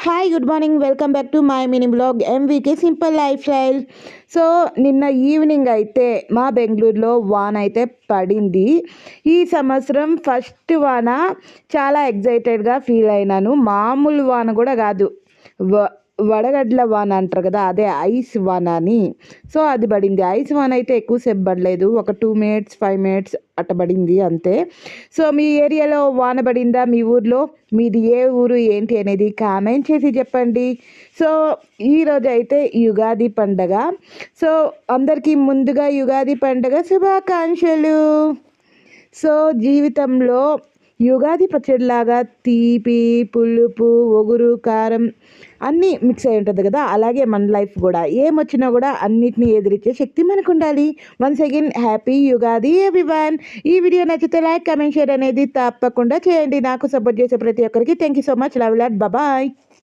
Hi good morning welcome back to my mini blog MVK simple life style. So నిన్న evening అయితే మా బెంగళూరులో వాన అయితే పడింది. ఈ సంవత్సరం ఫస్ట్ వాన. చాలా ఎగ్జైటెడ్గా ఫీల్ అయినాను. మామూలు వాన కూడా కాదు, వడగడ్ల వాన అంటారు కదా, అదే ఐస్ వాన అని. సో అది పడింది. ఐస్ వాన అయితే ఎక్కువసేపు పడలేదు, ఒక 2 మినిట్స్ 5 మినిట్స్ అట్ట పడింది అంతే. సో మీ ఏరియాలో వాన పడిందా? మీ ఊర్లో మీది ఏ ఊరు ఏంటి అనేది కామెంట్ చేసి చెప్పండి. సో ఈరోజు అయితే యుగాది పండగ. సో అందరికీ ముందుగా యుగాది పండగ శుభాకాంక్షలు. సో జీవితంలో యుగాది పచ్చడిలాగా తీపి, పులుపు, ఒగురు, కారం అన్నీ మిక్స్ అయి ఉంటుంది కదా, అలాగే మన లైఫ్ కూడా ఏమొచ్చినా కూడా అన్నిటినీ ఎదిరించే శక్తి మనకు ఉండాలి. Once again happy Ugadi everyone. ఈ వీడియో నచ్చితే లైక్, కమెంట్, షేర్ అనేది తప్పకుండా చేయండి. నాకు సపోర్ట్ చేసే ప్రతి ఒక్కరికి thank you so much. Love lot. Bye.